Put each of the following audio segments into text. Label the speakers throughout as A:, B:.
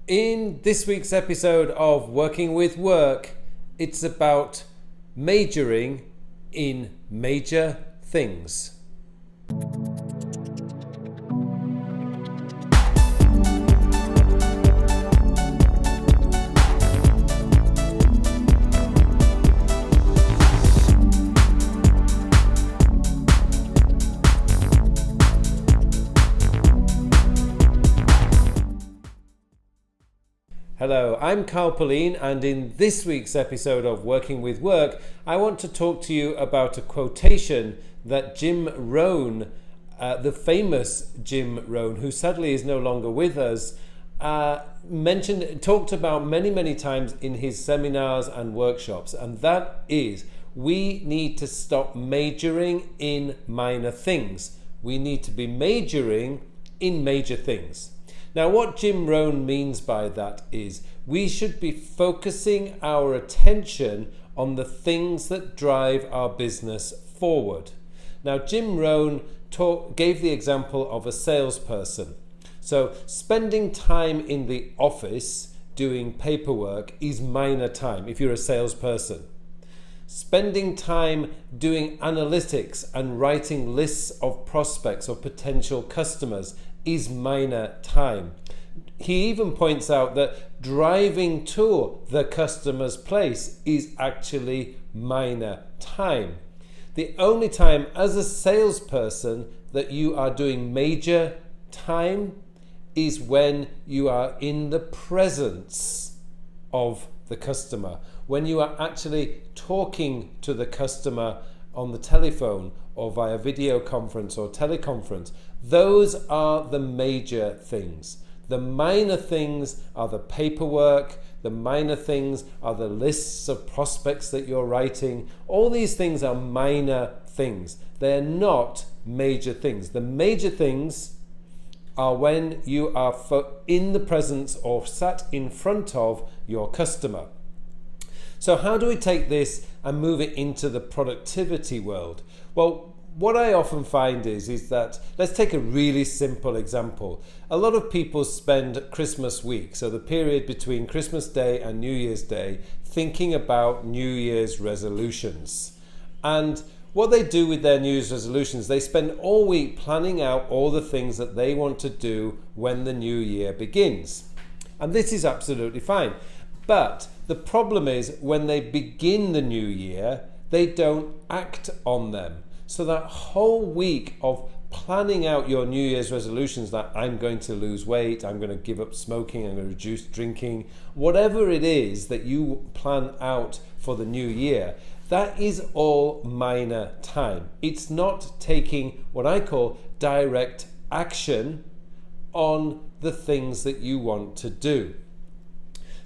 A: In this week's episode of Working with Work, it's about majoring in major things. Hello, I'm Carl Pauline, and in this week's episode of Working with Work, I want to talk to you about a quotation that Jim Rohn, the famous Jim Rohn, who sadly is no longer with us, talked about many times in his seminars and workshops, and that is, we need to stop majoring in minor things. We need to be majoring in major things. Now, what Jim Rohn means by that is we should be focusing our attention on the things that drive our business forward. Now, Jim Rohn gave the example of a salesperson. So spending time in the office doing paperwork is minor time if you're a salesperson. Spending time doing analytics and writing lists of prospects or potential customers is minor time. He even points out that driving to the customer's place is actually minor time. The only time as a salesperson that you are doing major time is when you are in the presence of the customer, when you are actually talking to the customer on the telephone or via video conference or teleconference. Those are the major things. The minor things are the paperwork, the minor things are the lists of prospects that you're writing. All these things are minor things. They're not major things. The major things are when you are in the presence or sat in front of your customer. So how do we take this and move it into the productivity world? Well, what I often find is that, let's take a really simple example. A lot of people spend Christmas week, so the period between Christmas Day and New Year's Day, thinking about New Year's resolutions. And what they do with their New Year's resolutions, they spend all week planning out all the things that they want to do when the new year begins. And this is absolutely fine. But the problem is when they begin the new year, they don't act on them. So that whole week of planning out your New Year's resolutions, that I'm going to lose weight, I'm going to give up smoking, I'm going to reduce drinking, whatever it is that you plan out for the new year, that is all minor time. It's not taking what I call direct action on the things that you want to do.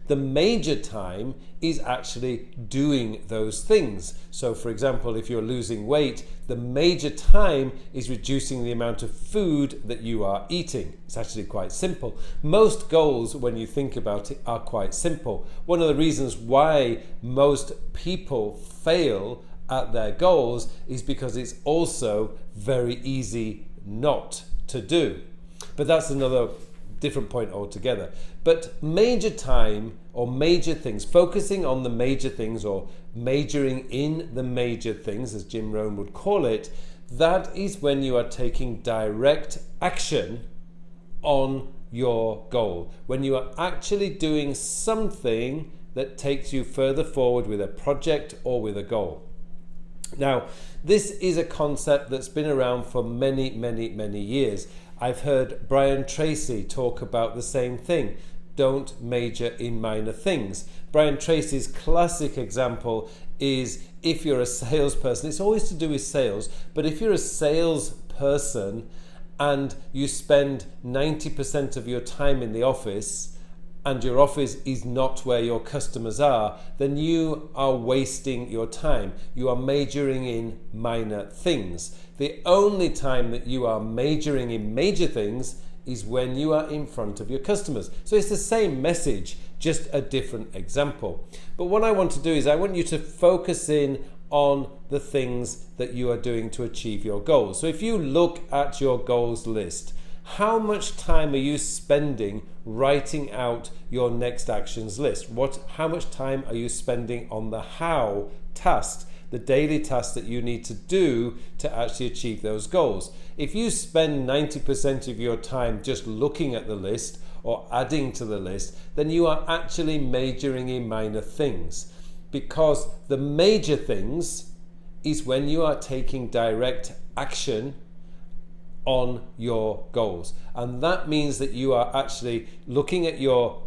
A: The major time is actually doing those things. So for example, if you're losing weight, the major time is reducing the amount of food that you are eating. It's actually quite simple. Most goals, when you think about it, are quite simple. One of the reasons why most people fail at their goals is because it's also very easy not to do. But that's another different point altogether. But major time or major things, focusing on the major things or majoring in the major things, as Jim Rohn would call it, that is when you are taking direct action on your goal. When you are actually doing something that takes you further forward with a project or with a goal. Now, this is a concept that's been around for many years. I've heard Brian Tracy talk about the same thing. Don't major in minor things. Brian Tracy's classic example is if you're a salesperson, it's always to do with sales, but if you're a salesperson and you spend 90% of your time in the office and your office is not where your customers are, then you are wasting your time. You are majoring in minor things. The only time that you are majoring in major things is when you are in front of your customers. So it's the same message, just a different example. But what I want to do is I want you to focus in on the things that you are doing to achieve your goals. So if you look at your goals list, How much time are you spending writing out your next actions list? How much time are you spending on the how tasks, the daily tasks that you need to do to actually achieve those goals? If you spend 90% of your time just looking at the list or adding to the list, then you are actually majoring in minor things. Because the major things is when you are taking direct action on your goals. And that means that you are actually looking at your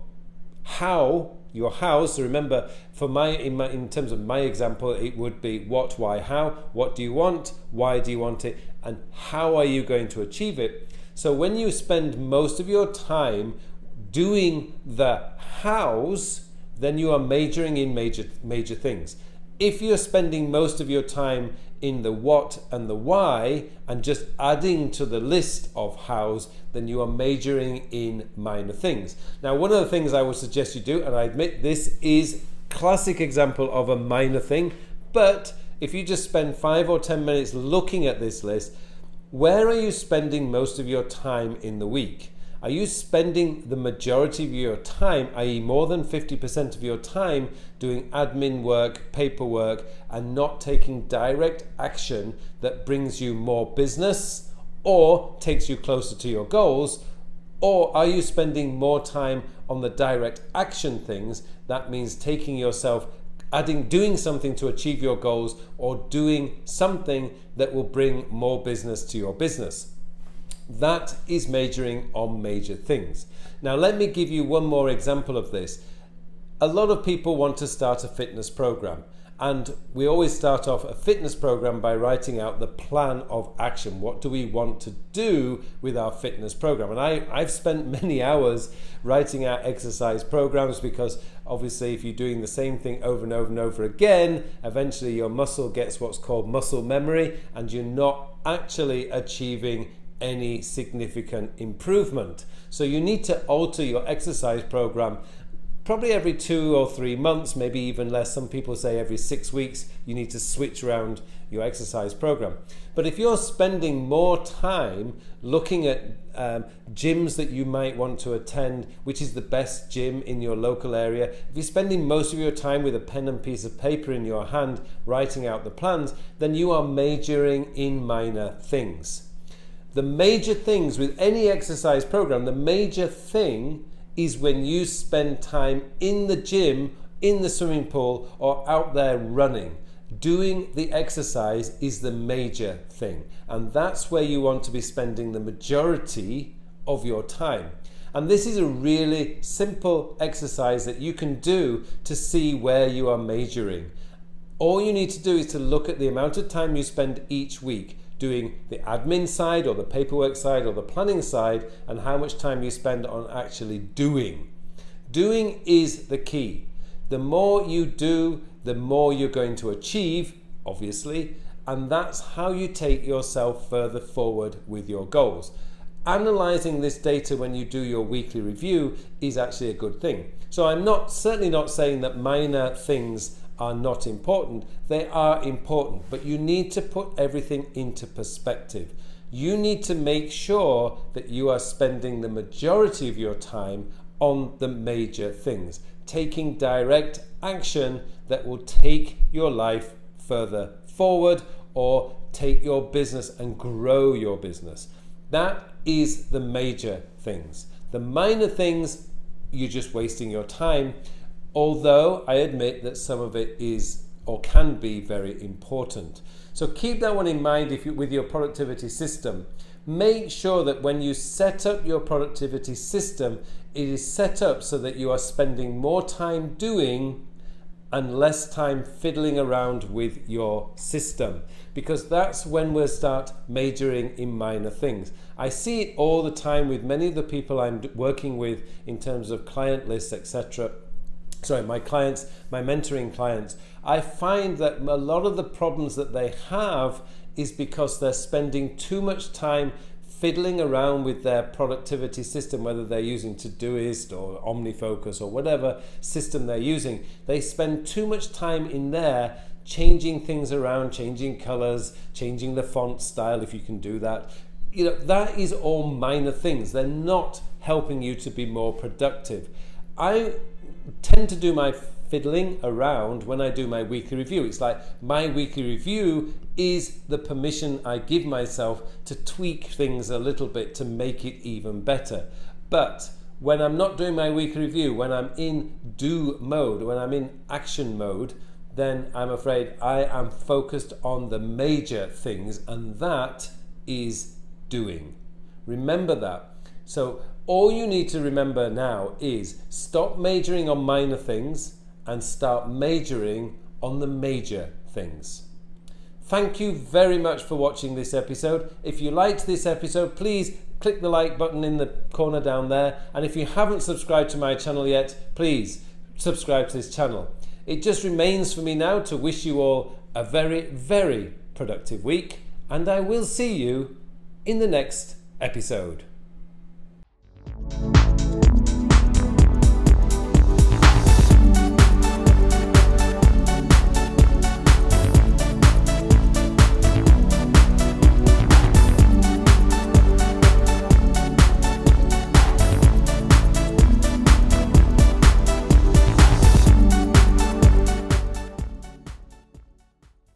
A: how. So remember, in terms of my example, it would be what, why, how. What do you want? Why do you want it? And how are you going to achieve it? So when you spend most of your time doing the hows, then you are majoring in major things. If you're spending most of your time in the what and the why and just adding to the list of hows, then you are majoring in minor things. Now, one of the things I would suggest you do, and I admit this is classic example of a minor thing, but if you just spend 5 or 10 minutes looking at this list, where are you spending most of your time in the week? Are you spending the majority of your time, i.e. more than 50% of your time, doing admin work, paperwork, and not taking direct action that brings you more business or takes you closer to your goals? Or are you spending more time on the direct action things? That means taking yourself, doing something to achieve your goals, or doing something that will bring more business to your business. That is majoring on major things. Now, let me give you one more example of this. A lot of people want to start a fitness program, and we always start off a fitness program by writing out the plan of action. What do we want to do with our fitness program? And I've spent many hours writing out exercise programs, because obviously if you're doing the same thing over and over and over again, eventually your muscle gets what's called muscle memory, and you're not actually achieving any significant improvement. So you need to alter your exercise program probably every 2 or 3 months, maybe even less. Some people say every 6 weeks you need to switch around your exercise program. But if you're spending more time looking at gyms that you might want to attend, which is the best gym in your local area, if you're spending most of your time with a pen and piece of paper in your hand writing out the plans, then you are majoring in minor things. The major things with any exercise program, the major thing is when you spend time in the gym, in the swimming pool, or out there running. Doing the exercise is the major thing. And that's where you want to be spending the majority of your time. And this is a really simple exercise that you can do to see where you are majoring. All you need to do is to look at the amount of time you spend each week doing the admin side or the paperwork side or the planning side, and how much time you spend on actually doing. Doing is the key. The more you do, the more you're going to achieve, obviously, and that's how you take yourself further forward with your goals. Analyzing this data when you do your weekly review is actually a good thing. So I'm certainly not saying that minor things are not important. They are important, but you need to put everything into perspective. You need to make sure that you are spending the majority of your time on the major things, taking direct action that will take your life further forward or take your business and grow your business. That is the major things. The minor things, you're just wasting your time. Although I admit that some of it is or can be very important. So keep that one in mind with your productivity system. Make sure that when you set up your productivity system, it is set up so that you are spending more time doing and less time fiddling around with your system, because that's when we'll start majoring in minor things. I see it all the time with many of the people I'm working with in terms of client lists, etc. My clients, my mentoring clients, I find that a lot of the problems that they have is because they're spending too much time fiddling around with their productivity system, whether they're using Todoist or OmniFocus or whatever system they're using. They spend too much time in there changing things around, changing colors, changing the font style if you can do that, that is all minor things. They're not helping you to be more productive. I tend to do my fiddling around when I do my weekly review. It's like my weekly review is the permission I give myself to tweak things a little bit to make it even better. But when I'm not doing my weekly review, when I'm in do mode, when I'm in action mode, then I'm afraid I am focused on the major things, and that is doing. Remember that. So all you need to remember now is stop majoring on minor things and start majoring on the major things. Thank you very much for watching this episode. If you liked this episode, please click the like button in the corner down there. And if you haven't subscribed to my channel yet, please subscribe to this channel. It just remains for me now to wish you all a very, very productive week, and I will see you in the next episode.